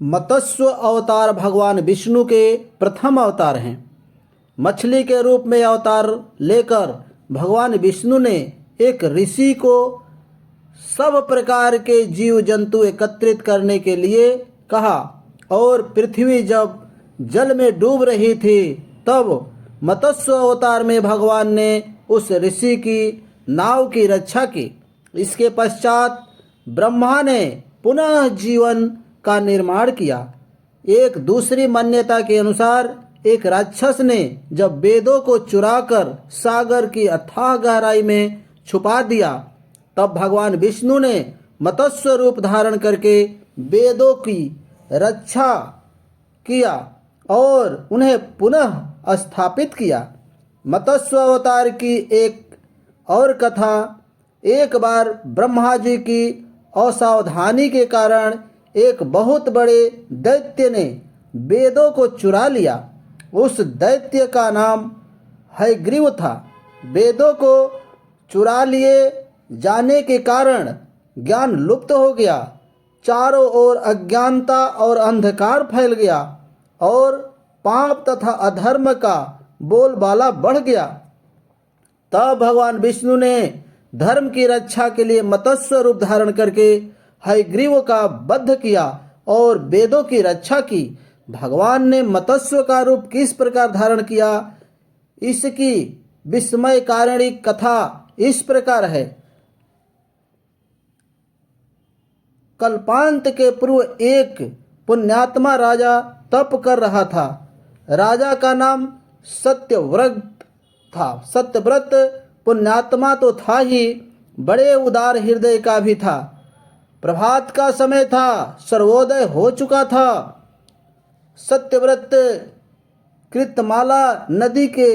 मत्स्य अवतार भगवान विष्णु के प्रथम अवतार हैं। मछली के रूप में अवतार लेकर भगवान विष्णु ने एक ऋषि को सब प्रकार के जीव जंतु एकत्रित करने के लिए कहा और पृथ्वी जब जल में डूब रही थी तब मत्स्य अवतार में भगवान ने उस ऋषि की नाव की रक्षा की। इसके पश्चात ब्रह्मा ने पुनः जीवन का निर्माण किया। एक दूसरी मान्यता के अनुसार एक राक्षस ने जब वेदों को चुराकर सागर की अथाह गहराई में छुपा दिया तब भगवान विष्णु ने मत्स्य रूप धारण करके वेदों की रक्षा किया और उन्हें पुनः स्थापित किया। मत्स्य अवतार की एक और कथा, एक बार ब्रह्मा जी की असावधानी के कारण एक बहुत बड़े दैत्य ने वेदों को चुरा लिया। उस दैत्य का नाम हयग्रीव था। वेदों को चुरा लिए जाने के कारण ज्ञान लुप्त हो गया, चारों ओर अज्ञानता और अंधकार फैल गया और पाप तथा अधर्म का बोलबाला बढ़ गया। तब भगवान विष्णु ने धर्म की रक्षा के लिए मत्स्य रूप धारण करके हयग्रीव का वध किया और वेदों की रक्षा की। भगवान ने मत्स्य का रूप किस प्रकार धारण किया, इसकी विस्मयकारिणी कथा इस प्रकार है। कल्पांत के पूर्व एक पुण्यात्मा राजा तप कर रहा था। राजा का नाम सत्यव्रत था। सत्यव्रत पुण्यात्मा तो था ही, बड़े उदार हृदय का भी था। प्रभात का समय था, सर्वोदय हो चुका था। सत्यव्रत कृतमाला नदी के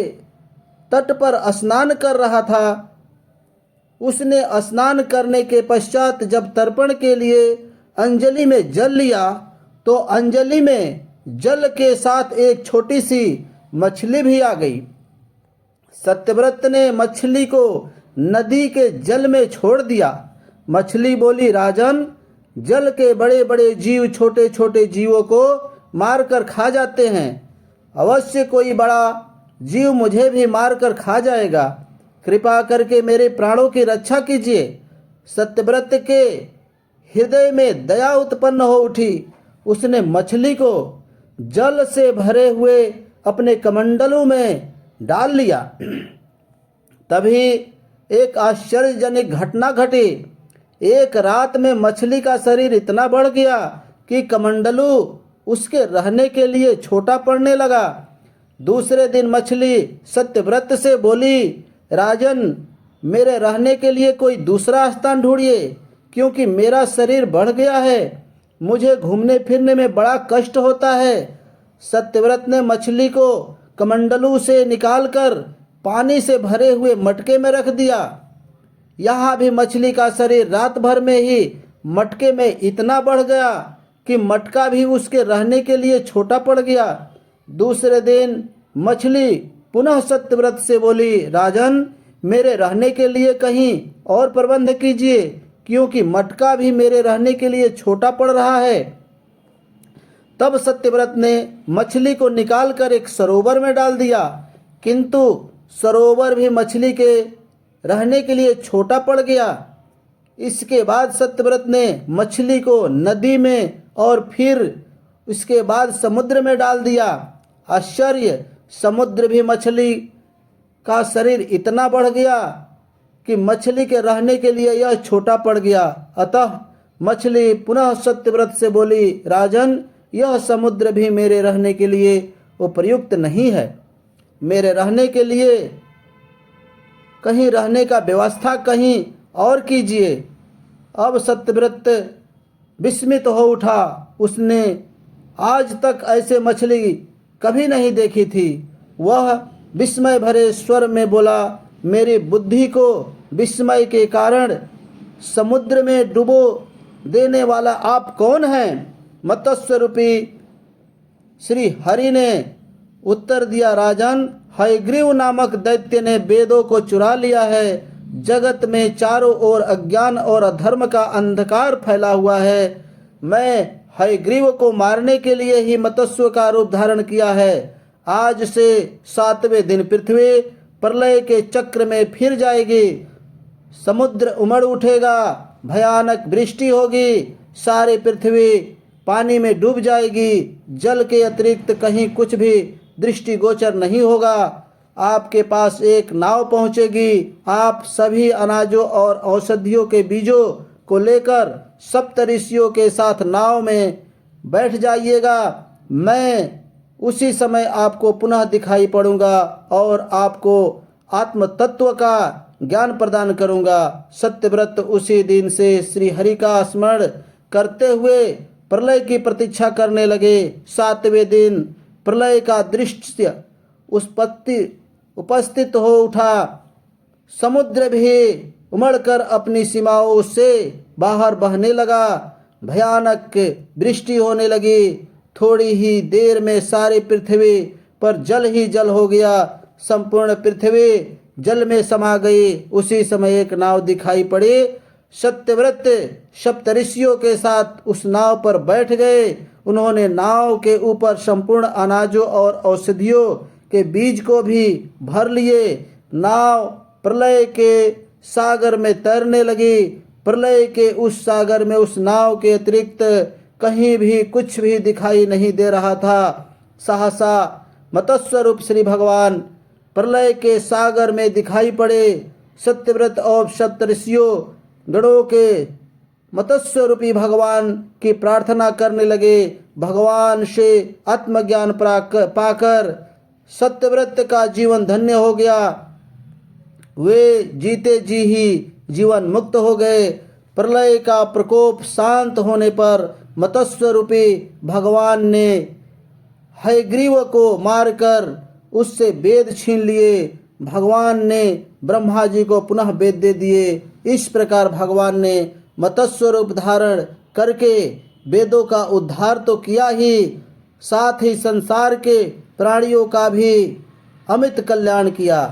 तट पर स्नान कर रहा था। उसने स्नान करने के पश्चात जब तर्पण के लिए अंजलि में जल लिया तो अंजलि में जल के साथ एक छोटी सी मछली भी आ गई। सत्यव्रत ने मछली को नदी के जल में छोड़ दिया। मछली बोली, राजन, जल के बड़े बड़े जीव छोटे छोटे जीवों को मारकर खा जाते हैं। अवश्य कोई बड़ा जीव मुझे भी मारकर खा जाएगा। कृपा करके मेरे प्राणों की रक्षा कीजिए। सत्यव्रत के हृदय में दया उत्पन्न हो उठी। उसने मछली को जल से भरे हुए अपने कमंडलों में डाल लिया। तभी एक आश्चर्यजनक घटना घटी। एक रात में मछली का शरीर इतना बढ़ गया कि कमंडलू उसके रहने के लिए छोटा पड़ने लगा। दूसरे दिन मछली सत्यव्रत से बोली, राजन, मेरे रहने के लिए कोई दूसरा स्थान ढूंढिए, क्योंकि मेरा शरीर बढ़ गया है। मुझे घूमने फिरने में बड़ा कष्ट होता है। सत्यव्रत ने मछली को कमंडलू से निकालकर पानी से भरे हुए मटके में रख दिया। यहाँ भी मछली का शरीर रात भर में ही मटके में इतना बढ़ गया कि मटका भी उसके रहने के लिए छोटा पड़ गया। दूसरे दिन मछली पुनः सत्यव्रत से बोली, राजन, मेरे रहने के लिए कहीं और प्रबंध कीजिए, क्योंकि मटका भी मेरे रहने के लिए छोटा पड़ रहा है। तब सत्यव्रत ने मछली को निकालकर एक सरोवर में डाल दिया, किंतु सरोवर भी मछली के रहने के लिए छोटा पड़ गया। इसके बाद सत्यव्रत ने मछली को नदी में और फिर उसके बाद समुद्र में डाल दिया। आश्चर्य, समुद्र भी मछली का शरीर इतना बढ़ गया कि मछली के रहने के लिए यह छोटा पड़ गया। अतः मछली पुनः सत्यव्रत से बोली, राजन, यह समुद्र भी मेरे रहने के लिए उपयुक्त नहीं है। मेरे रहने के लिए कहीं रहने का व्यवस्था कहीं और कीजिए। अब सत्यव्रत विस्मित हो उठा। उसने आज तक ऐसे मछली कभी नहीं देखी थी। वह विस्मय भरे स्वर में बोला, मेरी बुद्धि को विस्मय के कारण समुद्र में डुबो देने वाला आप कौन हैं? मत्स्य रूपी श्री हरि ने उत्तर दिया, राजन, हयग्रीव नामक दैत्य ने वेदों को चुरा लिया है। जगत में चारों ओर अज्ञान और अधर्म का अंधकार फैला हुआ है। मैं हयग्रीव को मारने के लिए ही मत्स्य का रूप धारण किया है। आज से 7वें दिन पृथ्वी प्रलय के चक्र में फिर जाएगी। समुद्र उमड़ उठेगा, भयानक वृष्टि होगी, सारी पृथ्वी पानी में डूब जाएगी। जल के अतिरिक्त कहीं कुछ भी दृष्टिगोचर नहीं होगा। आपके पास एक नाव पहुंचेगी। आप सभी अनाजों और औषधियों के बीजों को लेकर सप्तऋषियों के साथ नाव में बैठ जाइएगा। मैं उसी समय आपको पुनः दिखाई पड़ूंगा और आपको आत्म तत्व का ज्ञान प्रदान करूंगा। सत्यव्रत उसी दिन से श्री हरि का स्मरण करते हुए प्रलय की प्रतीक्षा करने लगे। 7वें दिन प्रलय का दृश्य उपस्थित हो उठा। समुद्र भी उमड़कर अपनी सीमाओं से बाहर बहने लगा। भयानक वृष्टि होने लगी। थोड़ी ही देर में सारी पृथ्वी पर जल ही जल हो गया। संपूर्ण पृथ्वी जल में समा गई। उसी समय एक नाव दिखाई पड़ी। सत्यव्रत सप्तऋषियों के साथ उस नाव पर बैठ गए। उन्होंने नाव के ऊपर संपूर्ण अनाजों और औषधियों के बीज को भी भर लिए। नाव प्रलय के सागर में तैरने लगी। प्रलय के उस सागर में उस नाव के अतिरिक्त कहीं भी कुछ भी दिखाई नहीं दे रहा था। सहसा मत्स्य रूप श्री भगवान प्रलय के सागर में दिखाई पड़े। सत्यव्रत और सप्तऋषियों गणों के मत्स्य रूपी भगवान की प्रार्थना करने लगे। भगवान से आत्मज्ञान पाकर सत्यव्रत का जीवन धन्य हो गया। वे जीते जी ही जीवन मुक्त हो गए। प्रलय का प्रकोप शांत होने पर मत्स्य रूपी भगवान ने हयग्रीव को मारकर उससे वेद छीन लिए। भगवान ने ब्रह्मा जी को पुनः वेद दे दिए। इस प्रकार भगवान ने मत्स्य रूप धारण करके वेदों का उद्धार तो किया ही, साथ ही संसार के प्राणियों का भी अमित कल्याण किया।